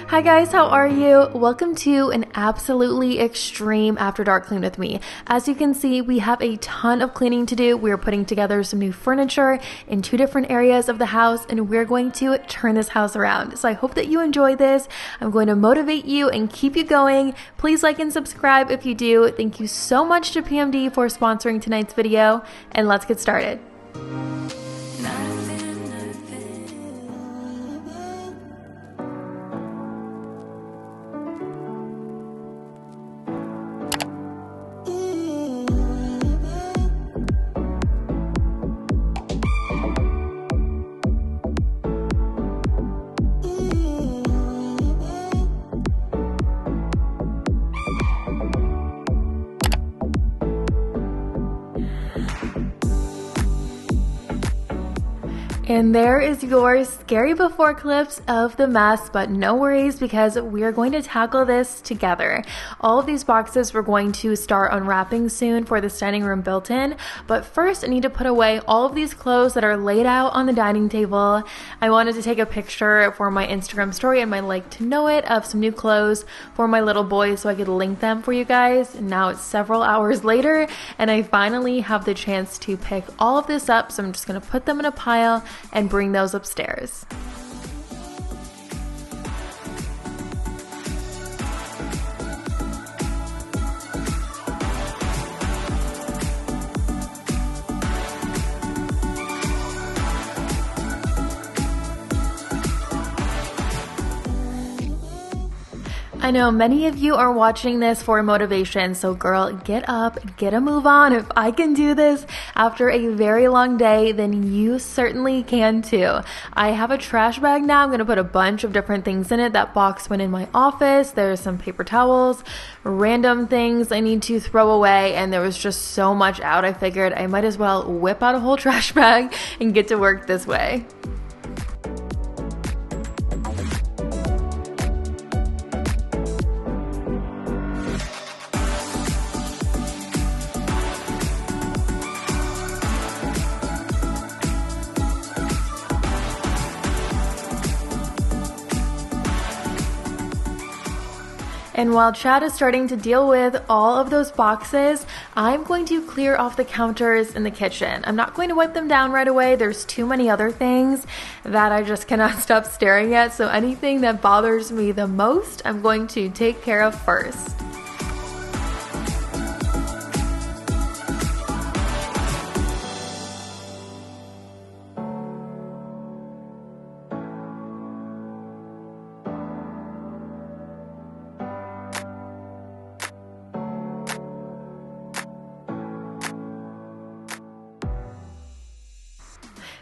Hi guys, how are you? Welcome to an absolutely extreme after dark clean with me. As you can see, we have a ton of cleaning to do. We're putting together some new furniture in 2 different areas of the house, and we're going to turn this house around. So I hope that you enjoy this. I'm going to motivate you and keep you going. Please like and subscribe if you do. Thank you so much to PMD for sponsoring tonight's video, and let's get started. And there is your scary before clips of the mess, but no worries because we are going to tackle this together. All of these boxes we're going to start unwrapping soon for the dining room built-in, but first I need to put away all of these clothes that are laid out on the dining table. I wanted to take a picture for my Instagram story and my like to know it of some new clothes for my little boy so I could link them for you guys. And now it's several hours later and I finally have the chance to pick all of this up, so I'm just going to put them in a pile and bring those upstairs. I know many of you are watching this for motivation, so girl, get up, get a move on. If I can do this after a very long day, then you certainly can too. I have a trash bag now. I'm going to put a bunch of different things in it. That box went in my office. There's some paper towels, random things I need to throw away, and there was just so much out. I figured I might as well whip out a whole trash bag and get to work this way. And while Chad is starting to deal with all of those boxes, I'm going to clear off the counters in the kitchen. I'm not going to wipe them down right away. There's too many other things that I just cannot stop staring at. So anything that bothers me the most, I'm going to take care of first.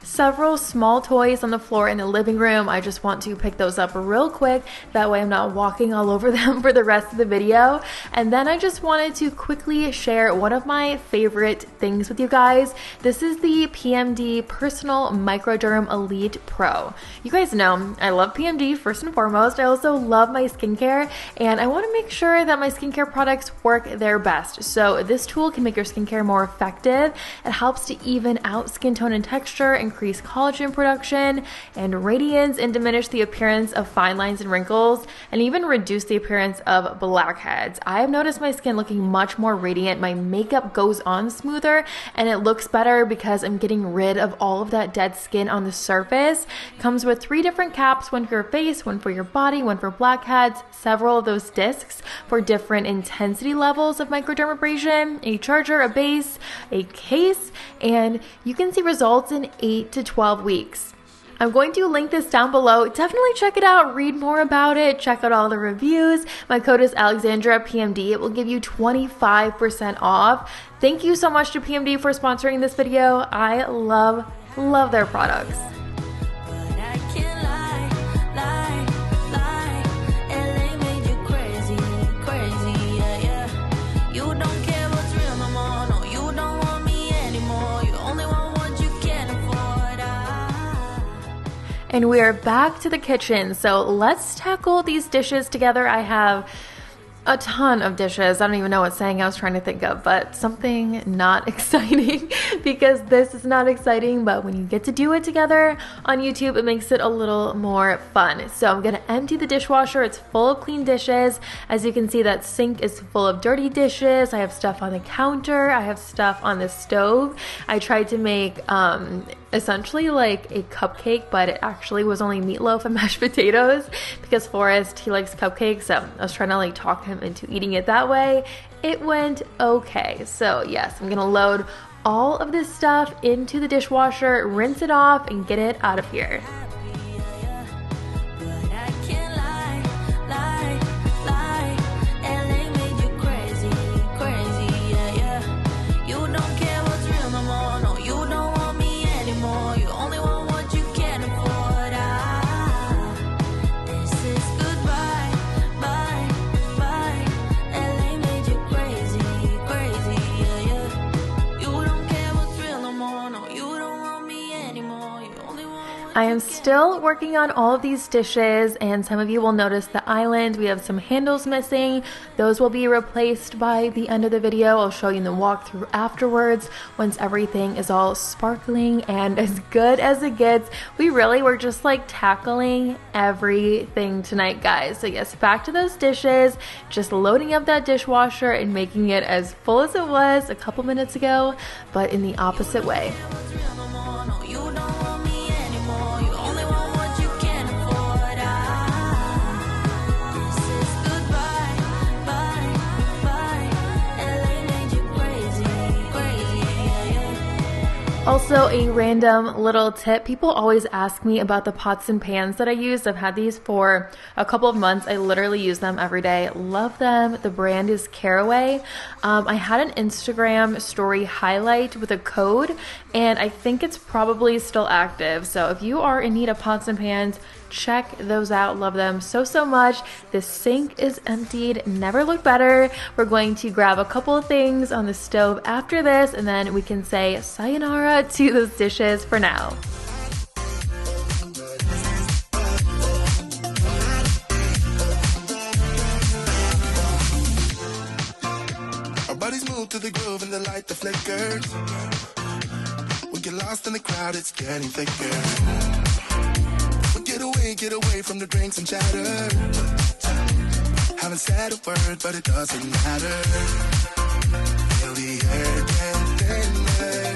Several small toys on the floor in the living room. I just want to pick those up real quick. That way I'm not walking all over them for the rest of the video. And then I just wanted to quickly share one of my favorite things with you guys. This is the PMD Personal Microderm Elite Pro. You guys know I love PMD first and foremost. I also love my skincare and I want to make sure that my skincare products work their best. So this tool can make your skincare more effective. It helps to even out skin tone and texture, increase collagen production and radiance, and diminish the appearance of fine lines and wrinkles, and even reduce the appearance of blackheads. I have noticed my skin looking much more radiant. My makeup goes on smoother and it looks better because I'm getting rid of all of that dead skin on the surface. Comes with 3 different caps, one for your face, one for your body, one for blackheads, several of those discs for different intensity levels of microdermabrasion, a charger, a base, a case, and you can see results in 8 to 12 weeks. I'm going to link this down below. Definitely check it out, read more about it, check out all the reviews. My code is Alexandra PMD. It will give you 25% off. Thank you so much to PMD for sponsoring this video. I love their products. And we are back to the kitchen. So let's tackle these dishes together. I have a ton of dishes. I don't even know what saying I was trying to think of, but something not exciting, because this is not exciting, but when you get to do it together on YouTube, it makes it a little more fun. So I'm gonna empty the dishwasher. It's full of clean dishes. As you can see, that sink is full of dirty dishes. I have stuff on the counter. I have stuff on the stove. I tried to make essentially like a cupcake, but it actually was only meatloaf and mashed potatoes, because Forrest, he likes cupcakes, so I was trying to like talk him into eating it that way. It went okay. So yes, I'm gonna load all of this stuff into the dishwasher, rinse it off, and get it out of here. I am still working on all of these dishes, and some of you will notice the island. We have some handles missing. Those will be replaced by the end of the video. I'll show you in the walkthrough afterwards once everything is all sparkling and as good as it gets. We really were just like tackling everything tonight, guys. So yes, back to those dishes, just loading up that dishwasher and making it as full as it was a couple minutes ago, but in the opposite way. Also, a random little tip. People always ask me about the pots and pans that I use. I've had these for a couple of months. I literally use them every day. Love them. The brand is Caraway. I had an Instagram story highlight with a code, and I think it's probably still active. So if you are in need of pots and pans, check those out. Love them so much. This sink is emptied. Never looked better. We're going to grab a couple of things on the stove after this, and then we can say sayonara to those dishes for now. Our bodies move to the groove and the light that flickers. We get lost in the crowd, it's getting thicker. Get away from the drinks and chatter. Haven't said a word, but it doesn't matter. Feel the air get thinner.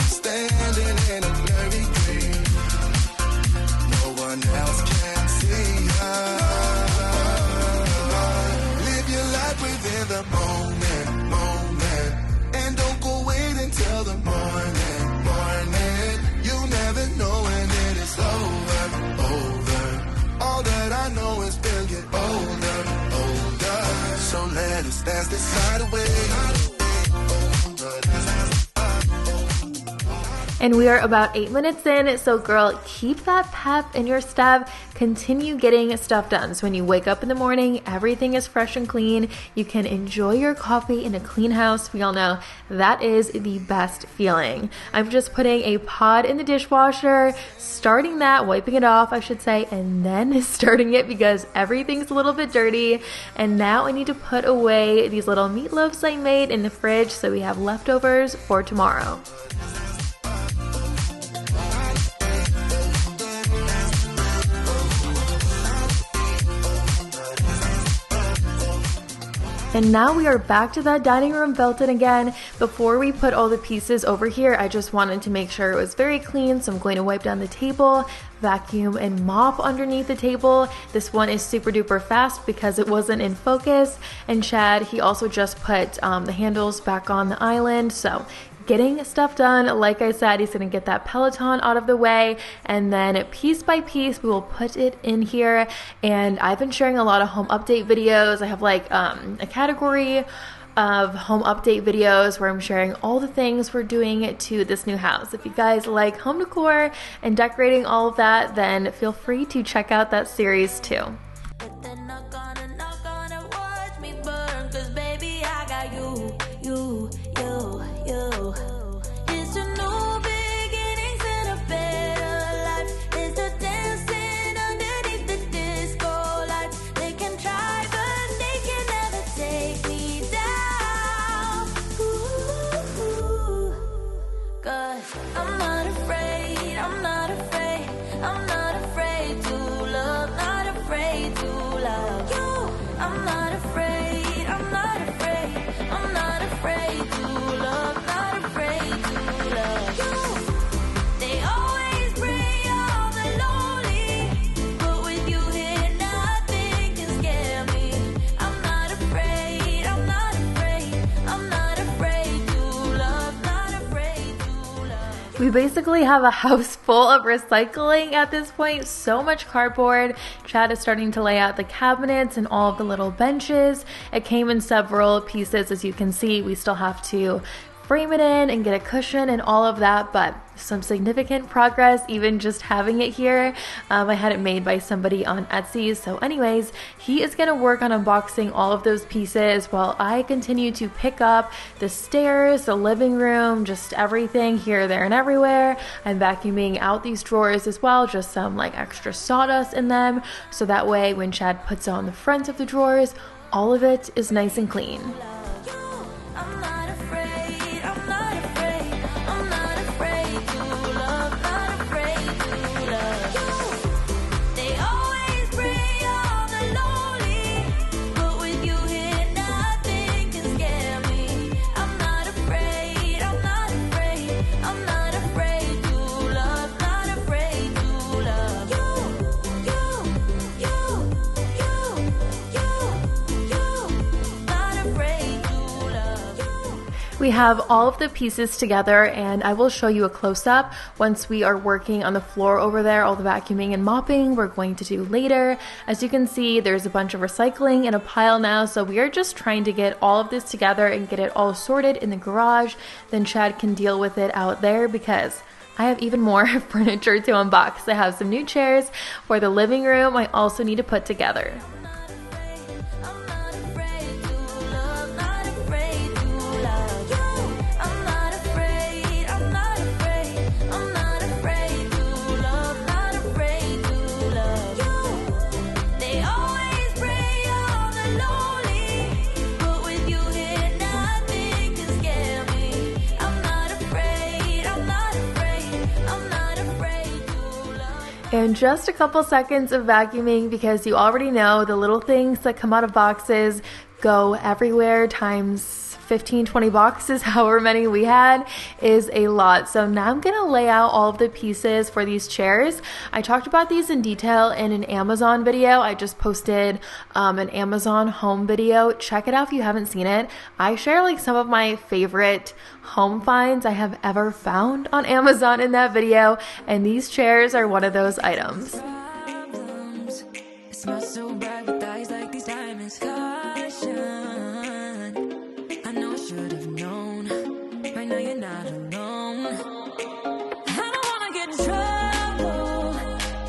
Standing in a blurry green. No one else can see us. Live your life within the moment. And don't go wait until the morning. You never know when it is over. All that I know is we'll get older. So let us dance this night away. And we are about 8 minutes in, so girl, keep that pep in your step. Continue getting stuff done. So when you wake up in the morning, everything is fresh and clean. You can enjoy your coffee in a clean house. We all know that is the best feeling. I'm just putting a pod in the dishwasher, starting that, wiping it off, I should say, and then starting it because everything's a little bit dirty. And now I need to put away these little meatloaves I made in the fridge so we have leftovers for tomorrow. And now we are back to that dining room built-in again. Before we put all the pieces over here, I just wanted to make sure it was very clean. So I'm going to wipe down the table, vacuum and mop underneath the table. This one is super duper fast because it wasn't in focus. And Chad, he also just put the handles back on the island. So getting stuff done. Like I said, he's gonna get that Peloton out of the way, and then piece by piece we will put it in here. And I've been sharing a lot of home update videos. I have like a category of home update videos where I'm sharing all the things we're doing to this new house. If you guys like home decor and decorating all of that, then feel free to check out that series too. I'm not afraid, I'm not afraid, I'm not afraid to love, not afraid to love you. They always bring all the lonely, but with you here nothing can scare me. I'm not afraid, I'm not afraid, I'm not afraid to love, not afraid to love. We basically have a house full of recycling at this point. So much cardboard. Chad is starting to lay out the cabinets and all of the little benches. It came in several pieces, as you can see. We still have to frame it in and get a cushion and all of that, but some significant progress even just having it here. I had it made by somebody on Etsy. So anyways, he is going to work on unboxing all of those pieces while I continue to pick up the stairs, the living room, just everything here, there, and everywhere. I'm vacuuming out these drawers as well, just some like extra sawdust in them, so that way when Chad puts on the front of the drawers, all of it is nice and clean. We have all of the pieces together, and I will show you a close-up once we are working on the floor over there. All the vacuuming and mopping we're going to do later. As you can see, there's a bunch of recycling in a pile now, so we are just trying to get all of this together and get it all sorted in the garage. Then Chad can deal with it out there because I have even more furniture to unbox. I have some new chairs for the living room I also need to put together. And just a couple seconds of vacuuming, because you already know the little things that come out of boxes go everywhere times 15, 20 boxes, however many we had, is a lot. So now I'm gonna lay out all of the pieces for these chairs. I talked about these in detail in an Amazon video. I just posted an Amazon home video. Check it out if you haven't seen it. I share like some of my favorite home finds I have ever found on Amazon in that video, and these chairs are one of those items. It smells so bad with eyes like these diamonds. I know I should have known. Right now you're not alone. I don't wanna get in trouble.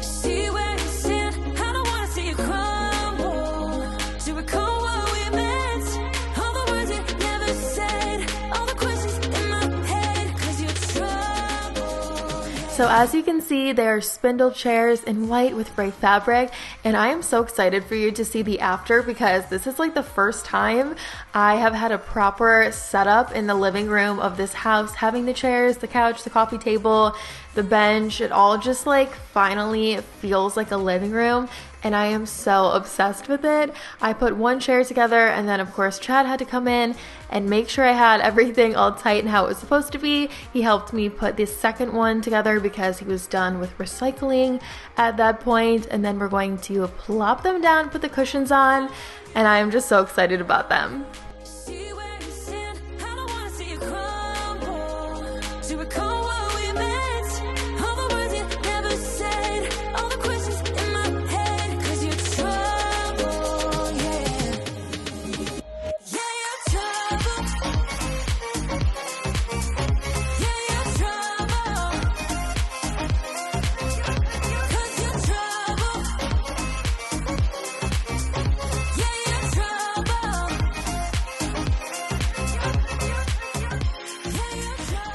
See where you stand. I don't wanna see you crumble. To recall what we meant. All the words you never said. All the questions in my head. 'Cause you're trouble. So as you can see, they are spindle chairs in white with gray fabric, and I am so excited for you to see the after, because this is like the first time I have had a proper setup in the living room of this house, having the chairs, the couch, the coffee table, the bench. It all just like finally feels like a living room, and I am so obsessed with it. I put one chair together, and then of course Chad had to come in and make sure I had everything all tight and how it was supposed to be. He helped me put this second one together because he was done with recycling at that point, and then we're going to plop them down, put the cushions on, and I am just so excited about them.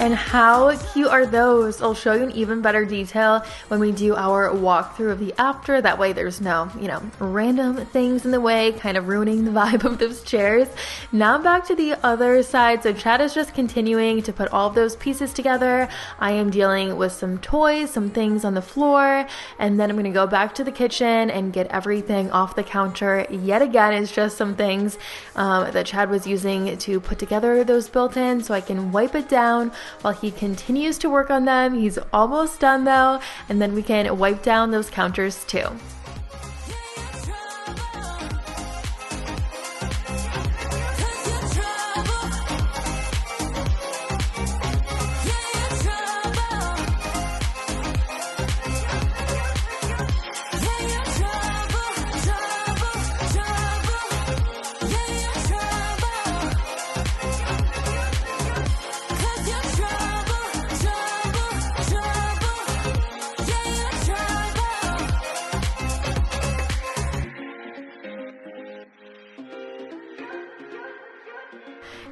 And how cute are those? I'll show you in even better detail when we do our walkthrough of the after. That way there's no, random things in the way, kind of ruining the vibe of those chairs. Now back to the other side. So Chad is just continuing to put all of those pieces together. I am dealing with some toys, some things on the floor, and then I'm going to go back to the kitchen and get everything off the counter. Yet again, it's just some things that Chad was using to put together those built-in so I can wipe it down while he continues to work on them. He's almost done though, and then we can wipe down those counters too.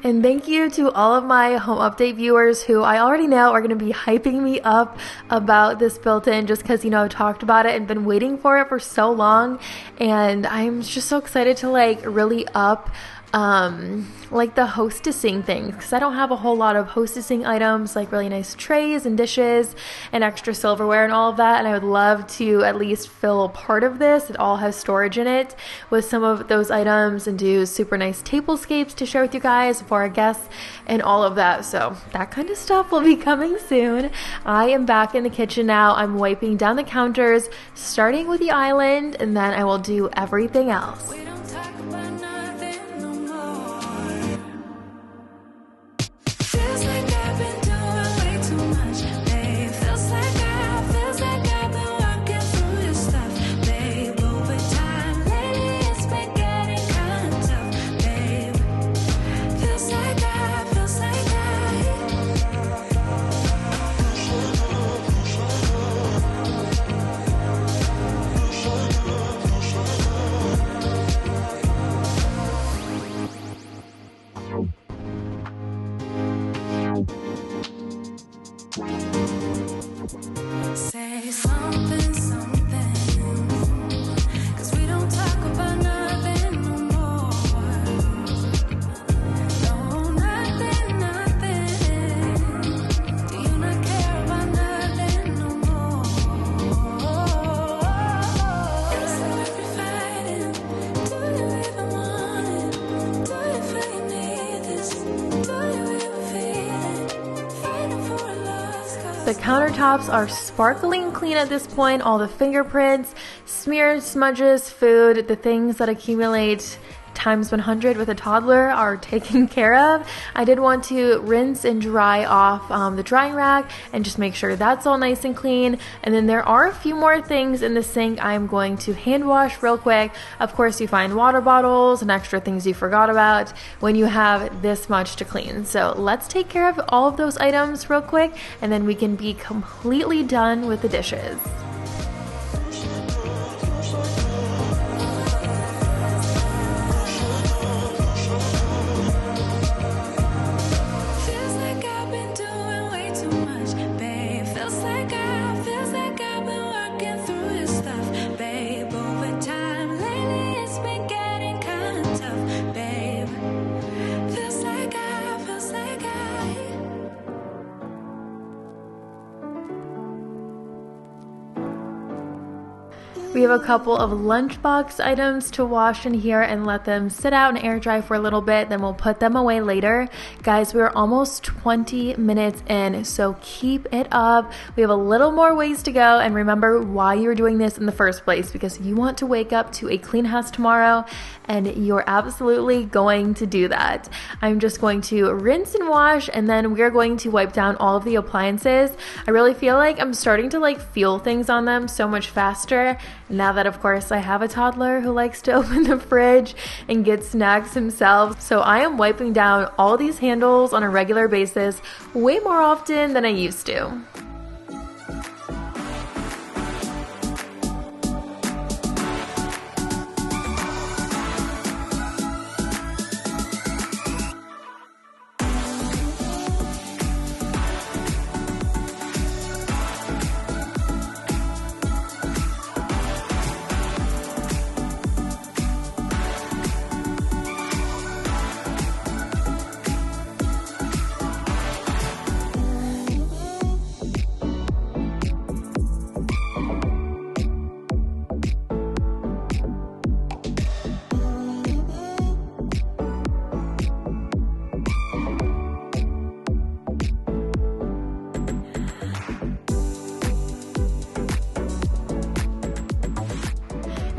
And thank you to all of my home update viewers who I already know are going to be hyping me up about this built-in just because, I've talked about it and been waiting for it for so long. And I'm just so excited to really up the hostessing things, because I don't have a whole lot of hostessing items, like really nice trays and dishes and extra silverware and all of that, and I would love to at least fill part of this. It all has storage in it with some of those items and do super nice tablescapes to share with you guys for our guests and all of that. So that kind of stuff will be coming soon. I am back in the kitchen now. I'm wiping down the counters, starting with the island, and then I will do everything else. We don't talk about nothing no more. Feels like I've been doing way too much, babe. Feels like I've been working through your stuff, babe. Over time, lately it's been getting kind of tough, babe. Feels like I. Say something, something, 'cause we don't talk about nothing no more. No, nothing, nothing. Do you not care about nothing no more? It's like we're fighting. Do you even want it? Do you feel you need this? Do you even feel it? Fighting for a lost cause. The countertops are sparkling clean at this point. All the fingerprints, smears, smudges, food, the things that accumulate times 100 with a toddler are taken care of. I did want to rinse and dry off the drying rack and just make sure that's all nice and clean. And then there are a few more things in the sink I'm going to hand wash real quick. Of course, you find water bottles and extra things you forgot about when you have this much to clean. So let's take care of all of those items real quick, and then we can be completely done with the dishes. Feels like I've been doing way too much, babe. Feels like I've been working through your stuff, babe. Over time, lately it's been getting kind of tough, babe. Feels like I. We have a couple of lunchbox items to wash in here and let them sit out and air dry for a little bit, then we'll put them away later. Guys, we're almost 20 minutes in, so keep it up. We have a little more ways to go, and remember why you're doing this in the first place, because you want to wake up to a clean house tomorrow, and you're absolutely going to do that. I'm just going to rinse and wash, and then we're going to wipe down all of the appliances. I really feel like I'm starting to feel things on them so much faster now that, of course, I have a toddler who likes to open the fridge and get snacks himself. So I am wiping down all these handles on a regular basis way more often than I used to.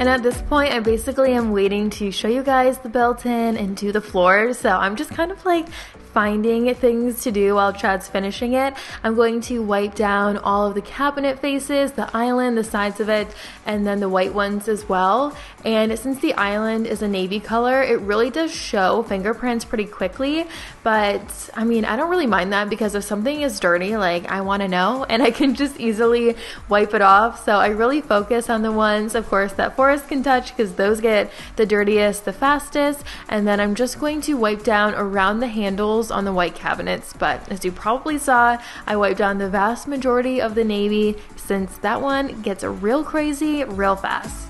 And at this point, I basically am waiting to show you guys the built-in and do the floor. So I'm just kind of like finding things to do while Chad's finishing it. I'm going to wipe down all of the cabinet faces, the island, the sides of it, and then the white ones as well. And since the island is a navy color, it really does show fingerprints pretty quickly. But I mean, I don't really mind that because if something is dirty, like I want to know and I can just easily wipe it off. So I really focus on the ones, of course, that Forrest can touch because those get the dirtiest the fastest. And then I'm just going to wipe down around the handles on the white cabinets, but as you probably saw, I wiped down the vast majority of the navy since that one gets real crazy real fast.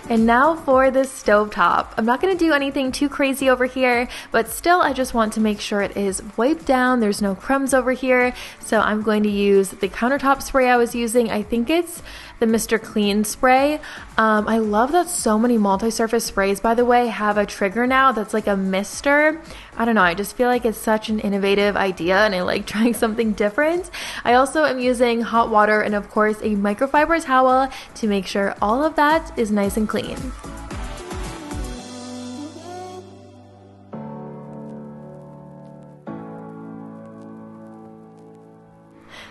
And now for the stovetop. I'm not going to do anything too crazy over here, but still I just want to make sure it is wiped down. There's no crumbs over here. So I'm going to use the countertop spray I was using. I think it's the Mr. Clean spray. I love that so many multi-surface sprays, by the way, have a trigger now that's like a mister. I don't know, I just feel like it's such an innovative idea and I like trying something different. I also am using hot water and of course a microfiber towel to make sure all of that is nice and clean.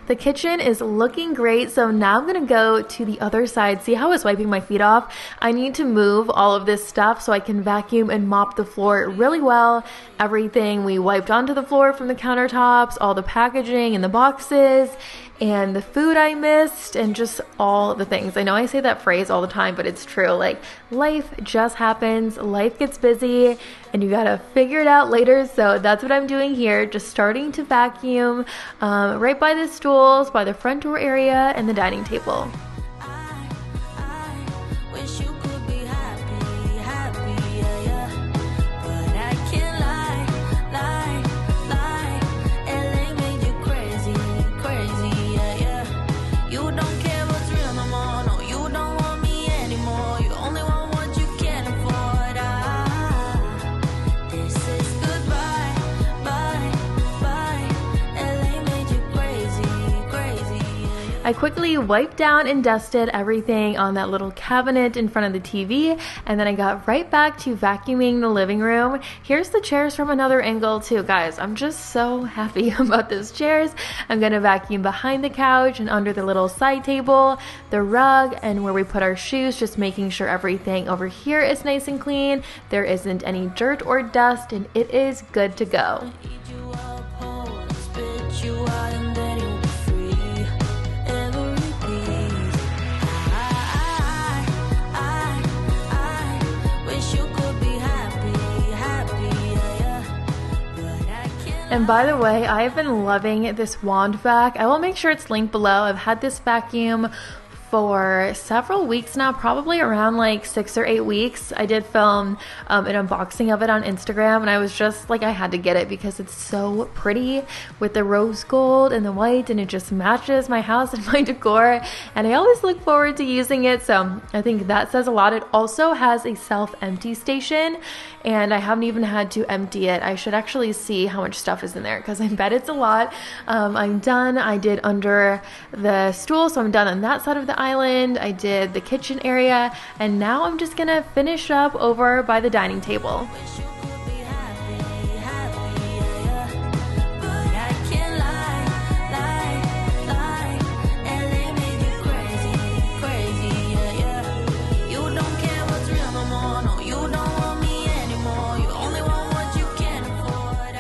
The kitchen is looking great, so now I'm gonna go to the other side. See how I was wiping my feet off? I need to move all of this stuff so I can vacuum and mop the floor really well. Everything we wiped onto the floor from the countertops, all the packaging and the boxes, and the food I missed, and just all the things. I know I say that phrase all the time, but it's true. Like, life just happens, life gets busy, and you gotta figure it out later. So that's what I'm doing here, just starting to vacuum right by the stools, by the front door area, and the dining table. Wish you could be happy, happy, yeah, yeah. But I can't lie. LA made you crazy, crazy, yeah, yeah. You don't care what's real no more, no, you don't want me anymore. You only want what you can afford. This is goodbye, bye. LA made you crazy, crazy, yeah, yeah. I quickly wiped down and dusted everything on that little cabinet in front of the TV, and then I got right back to vacuuming the living room. Here's the chairs from another angle too, guys. I'm just so happy about those chairs. I'm gonna vacuum behind the couch and under the little side table, the rug, and where we put our shoes, just making sure everything over here is nice and clean. There isn't any dirt or dust, and it is good to go. Eat you up whole and spit you out and then you'll be free. Every piece. I wish you could be happy, yeah, yeah. But I can't. And by the way, I've been loving this wand vac. I will make sure it's linked below. I've had this vacuum for several weeks now, probably around like 6 or 8 weeks. I did film an unboxing of it on Instagram, and I was just like, I had to get it because it's so pretty with the rose gold and the white, and it just matches my house and my decor, and I always look forward to using it. So I think that says a lot. It also has a self-empty station, and I haven't even had to empty it. I should actually see how much stuff is in there because I bet it's a lot. I'm done. I did under the stool, so I'm done on that side of the island. I did the kitchen area, and now I'm just gonna finish up over by the dining table. Wish you could be happy, yeah, yeah. But I can't lie. LA made you crazy, yeah, yeah. You don't care what's real no more, no, you don't want me anymore. You only want what you can afford.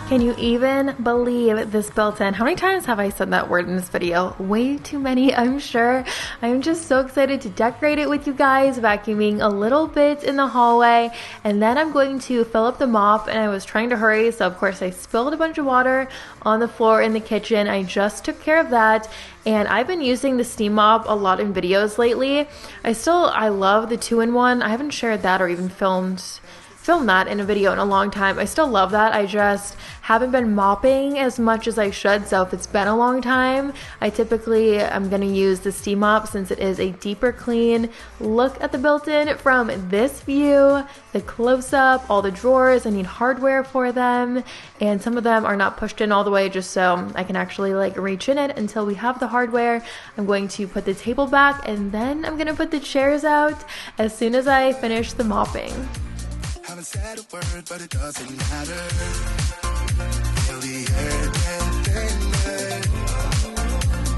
Can you even believe this built-in? How many times have I said that word in this video? Way too many, I'm sure. I'm just so excited to decorate it with you guys, vacuuming a little bit in the hallway, and then I'm going to fill up the mop, and I was trying to hurry, so of course I spilled a bunch of water on the floor in the kitchen. I just took care of that, and I've been using the steam mop a lot in videos lately. I love the 2-in-1. I haven't shared that or even filmed film that in a video in a long time. I still love that. I just haven't been mopping as much as I should, so if it's been a long time, I'm gonna use the steam mop since it is a deeper clean. Look at the built-in from this view, the close-up, all the drawers. I need hardware for them, and some of them are not pushed in all the way just so I can actually like reach in it until we have the hardware. I'm going to put the table back, and then I'm gonna put the chairs out as soon as I finish the mopping. Haven't said a word, but it doesn't matter. Feel the air get thinner.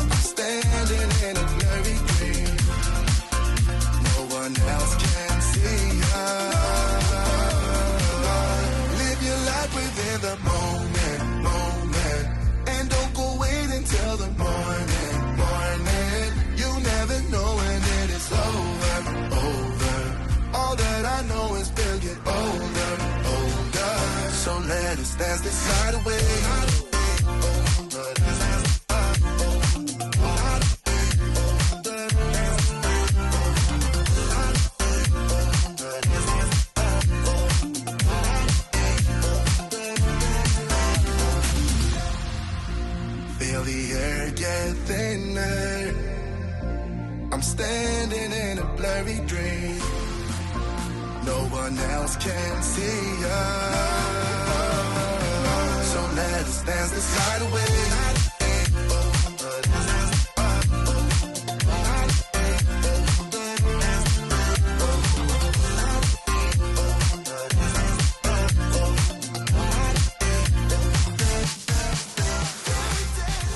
I'm standing in a blurry dream. No one else can see us. Live your life within the moment. And don't go wait until the morning. You never know when it is over. All that I know is we'll get older. So let us dance this night away. Feel the air get thinner. I'm standing in a blurry dream. No one else can see us. So let us dance this night away.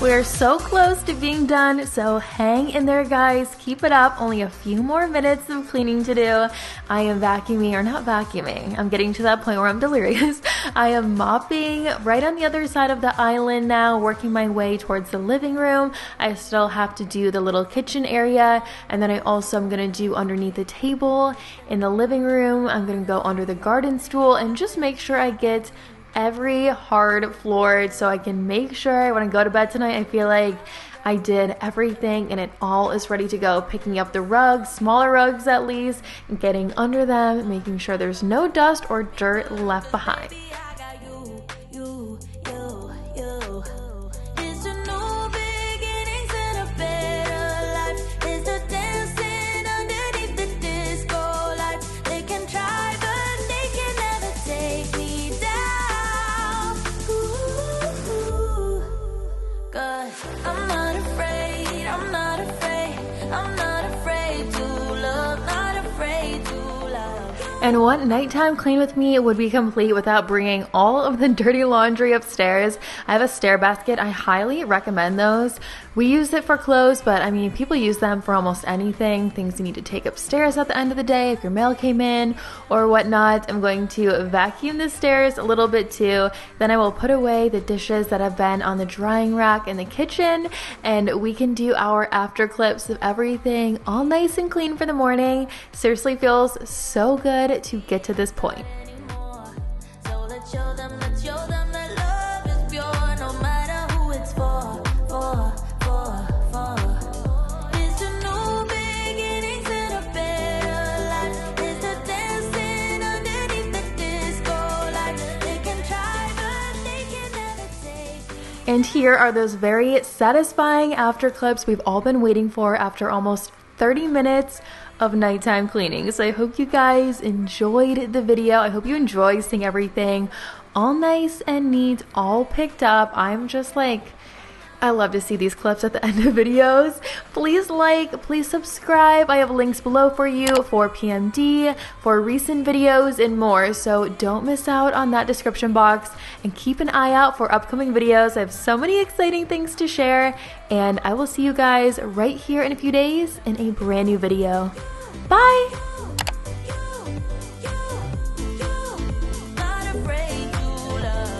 We're so close to being done, so hang in there, guys. Keep it up. Only a few more minutes of cleaning to do. I am vacuuming, or not vacuuming. I'm getting to that point where I'm delirious. I am mopping right on the other side of the island now, working my way towards the living room. I still have to do the little kitchen area, and then I also am going to do underneath the table in the living room. I'm going to go under the garden stool and just make sure I get every hard floor so I can make sure when I go to bed tonight I feel like I did everything and it all is ready to go. Picking up the rugs, smaller rugs at least, and getting under them, making sure there's no dust or dirt left behind. And what nighttime clean with me would be complete without bringing all of the dirty laundry upstairs. I have a stair basket. I highly recommend those. We use it for clothes, but I mean, people use them for almost anything. Things you need to take upstairs at the end of the day if your mail came in or whatnot. I'm going to vacuum the stairs a little bit too. Then I will put away the dishes that have been on the drying rack in the kitchen, and we can do our after clips of everything all nice and clean for the morning. Seriously feels so good to get to this point. So let's show them that love is pure, no matter who it's for. It's a new beginnings and a better life. It's the dancing underneath the disco light. They can try, but they can never take. And here are those very satisfying after clips we've all been waiting for after almost 30 minutes of nighttime cleaning. So I hope you guys enjoyed the video. I hope you enjoy seeing everything all nice and neat, all picked up. I'm just like, I love to see these clips at the end of videos. Please like, please subscribe. I have links below for you for PMD, for recent videos, and more. So don't miss out on that description box and keep an eye out for upcoming videos. I have so many exciting things to share, and I will see you guys right here in a few days in a brand new video. Bye! Not afraid to love.